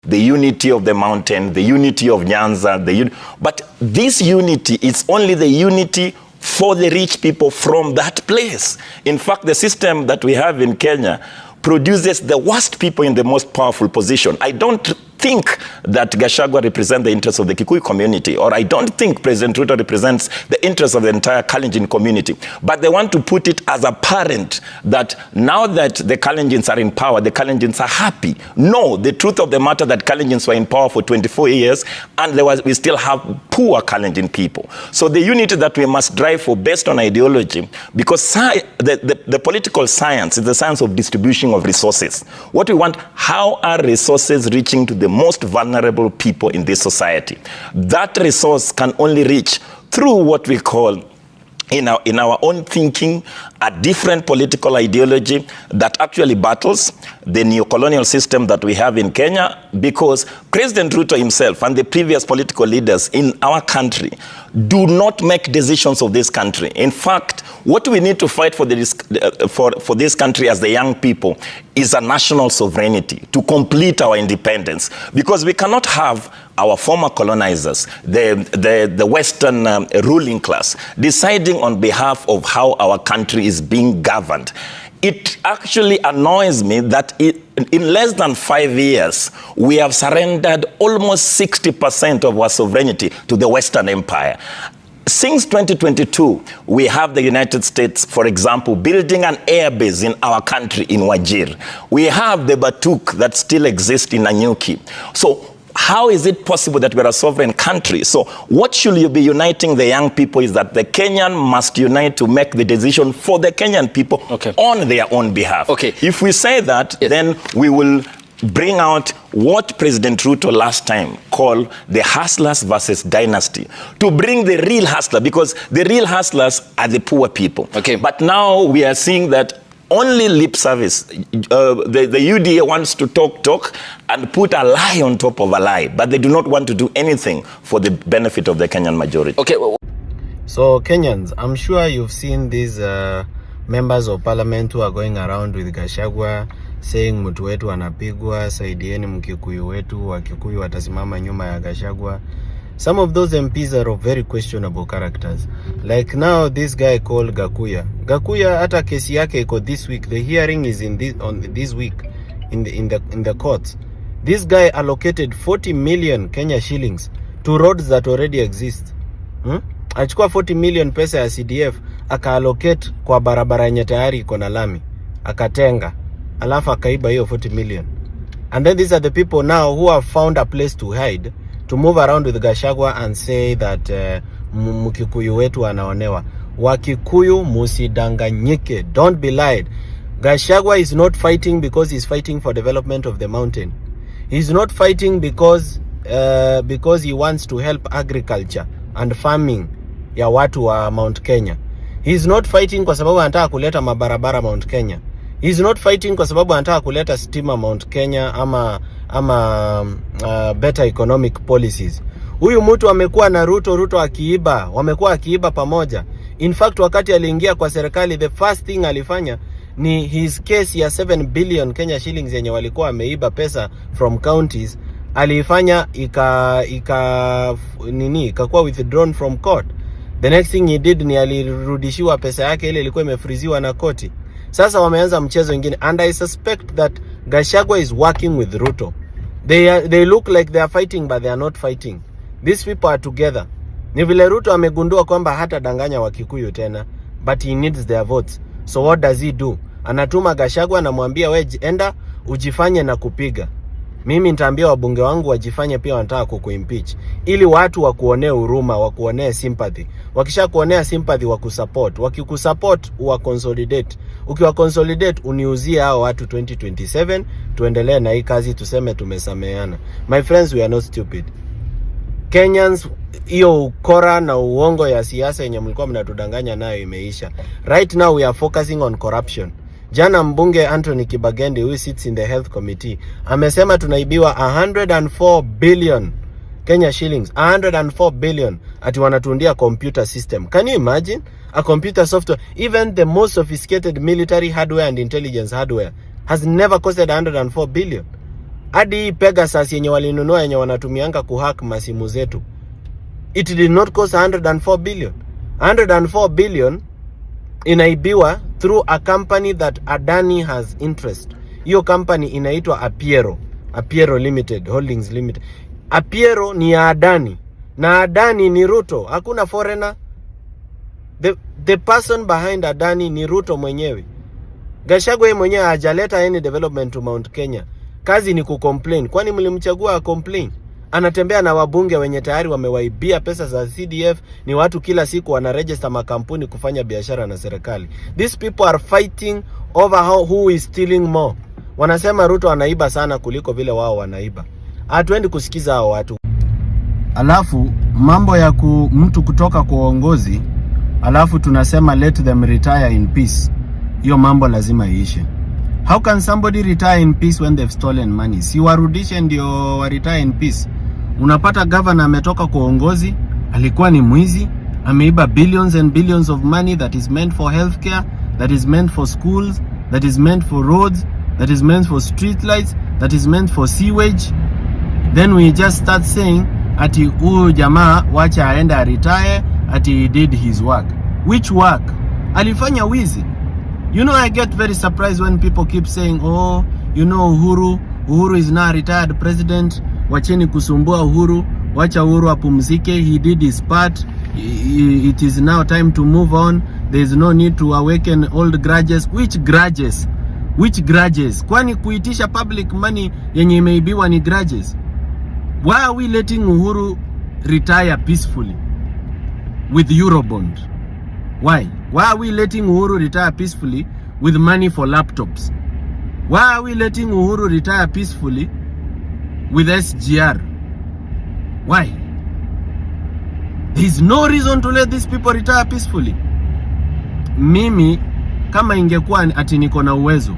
the unity of the mountain, the unity of Nyanza, but this unity is only the unity for the rich people from that place. In fact, the system that we have in Kenya produces the worst people in the most powerful position. I don't think that Gachagua represents the interests of the Kikuyu community, or I don't think President Ruto represents the interests of the entire Kalenjin community. But they want to put it as apparent that now that the Kalenjins are in power, the Kalenjins are happy. No, the truth of the matter that Kalenjins were in power for 24 years and we still have poor Kalenjin people. So the unity that we must drive for based on ideology, because the political science is the science of distribution of resources. What we want, how are resources reaching to the most vulnerable people in this society? That resource can only reach through what we call, in our own thinking, a different political ideology that actually battles the neocolonial system that we have in Kenya, because President Ruto himself and the previous political leaders in our country do not make decisions of this country. In fact, what we need to fight for this country as the young people is a national sovereignty to complete our independence, because we cannot have our former colonizers, the Western ruling class, deciding on behalf of how our country is being governed. It actually annoys me that in less than 5 years, we have surrendered almost 60% of our sovereignty to the Western Empire. Since 2022, we have the United States, for example, building an air base in our country in Wajir. We have the Batuk that still exists in Nanyuki. So how is it possible that we're a sovereign country? So what should you be uniting the young people is that the Kenyan must unite to make the decision for the Kenyan people on their own behalf. If we say that, then we will bring out what President Ruto last time called the hustlers versus dynasty, to bring the real hustler, because the real hustlers are the poor people. But now we are seeing that only lip service. The UDA wants to talk and put a lie on top of a lie, but they do not want to do anything for the benefit of the Kenyan majority. So Kenyans, I'm sure you've seen these members of parliament who are going around with Gachagua saying mtu wetu anapigwa, saidieni mkikuyu wetu, wakikuyu watasimama nyuma ya Gachagua. Some of those MPs are of very questionable characters. Like now, this guy called Gakuya. Gakuya, hata kesi yake iko this week. The hearing is this week in the courts. This guy allocated 40 million Kenya shillings to roads that already exist. Achukua 40 million pesa ya CDF aka-allocate kwa barabara yenye tayari iko na lami, akatenga, alafu akaiba hiyo 40 million. And then these are the people now who have found a place to hide, to move around with Gachagua and say that mkikuyu wetu anaonewa. Wakikuyu musidanganyike, don't be lied. Gachagua is not fighting because he's fighting for development of the mountain. He's not fighting because he wants to help agriculture and farming ya watu wa Mount Kenya. He's not fighting kwa sababu anataka kuleta mabarabara Mount Kenya. He's not fighting kwa sababu anataka kuleta stima Mount Kenya ama better economic policies. Huyu mtu amekuwa na Ruto akiiba, wamekuwa akiiba pamoja. In fact, wakati aliingia kwa serikali, the first thing alifanya ni his case ya 7 billion Kenya shillings yenye walikuwa ameiba pesa from counties, alifanya ikakuwa withdrawn from court. The next thing he did ni alirudishiwa pesa yake ile ilikuwa imefriziwa na koti. Sasa wameanza mchezo mwingine, and I suspect that Gachagua is working with Ruto. They look like they are fighting, but they are not fighting. These people are together. Ni vile Ruto amegundua kwamba hata danganya Wakikuyu tena, but he needs their votes. So what does he do? Anatuma Gachagua na mwambia we enda ujifanye na kupiga. Mimi nitaambia wabunge wangu wajifanye pia wanataka kukuimpeach, ili watu wakuonee huruma, wakuonee sympathy. Wakisha kuonea sympathy wakusupport. Wakikusupport uwa consolidate. Ukiwa consolidate uniuzie hao watu 2027, tuendelee na hii kazi, tuseme tumesameheana. My friends, we are not stupid. Kenyans, hiyo ukora na uongo ya siasa yenye mlikuwa mnatudanganya nayo imeisha. Right now we are focusing on corruption. Jana mbunge Anthony Kibagendi, who sits in the health committee, amesema tunaibiwa 104 billion Kenya shillings. 104 billion ati wanatundia computer system. Can you imagine? A computer software, even the most sophisticated military hardware and intelligence hardware has never costed 104 billion. Hadi Pegasus yenye walinunua yenye wanatumianga kuhack masimu zetu, it did not cost 104 billion. 104 billion inaibiwa through a company that Adani has interest. Hiyo company inaitwa Apiero Limited Holdings Limited. Apiero ni ya Adani na Adani ni Ruto, hakuna foreigner. The person behind Adani ni Ruto mwenyewe. Gachagua mwenyewe hajaleta any development to Mount Kenya. Kazi ni kucomplain. Kwani mlimchagua complain? Anatembea na wabunge wenye tayari wamewaibia pesa za CDF. Ni watu kila siku wanaregister makampuni kufanya biashara na serikali. These people are fighting over who is stealing more. Wanasema Ruto anaiba sana kuliko vile wao wanaiba. Hatuendi kusikiza hao watu. Alafu mambo ya mtu kutoka kwa uongozi, alafu tunasema let them retire in peace. Hiyo mambo lazima iishe. How can somebody retire in peace when they've stolen money? Si warudishe ndio wa retire in peace. Unapata governor ametoka kwa uongozi, alikuwa ni mwizi, ameiba billions and billions of money that is meant for healthcare, that is meant for schools, that is meant for roads, that is meant for street lights, that is meant for sewage. Then we just start saying ati huyu jamaa wacha aenda retire, ati he did his work. Which work? Alifanya wizi. You know, I get very surprised when people keep saying, oh, you know, Uhuru is now retired president. Wacheni kusumbua Uhuru. Wacha Uhuru apumzike. He did his part. It is now time to move on. There is no need to awaken old grudges. Which grudges? Which grudges? Kwani kuitisha public money yenye imeibiwa ni grudges? Why are we letting Uhuru retire peacefully with Eurobond? Why? Why are we letting Uhuru retire peacefully with money for laptops? Why are we letting Uhuru retire peacefully with SGR? Why? There is no reason to let these people retire peacefully. Mimi kama ingekuwa ati niko na uwezo,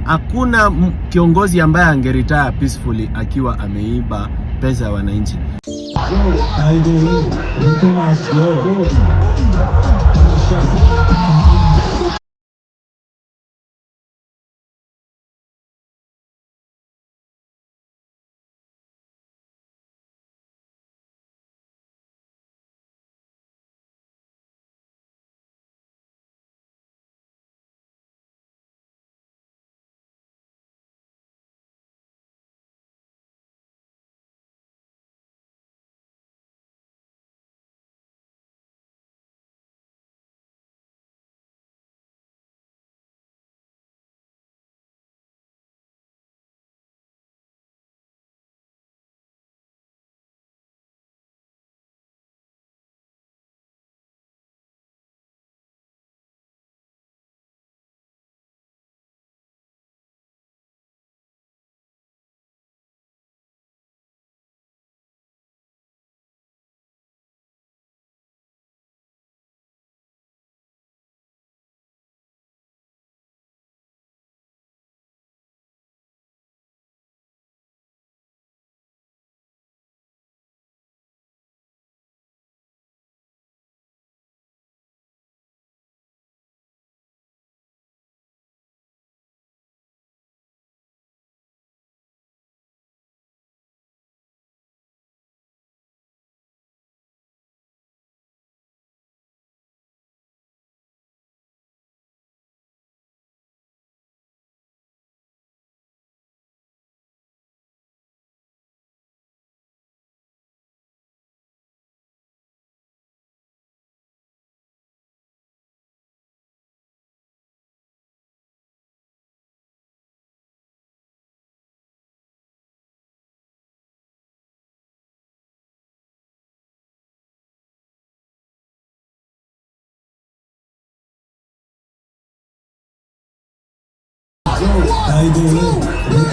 hakuna kiongozi ambaye angeretire peacefully akiwa ameiba pesa ya wananchi. How you doing? Ruto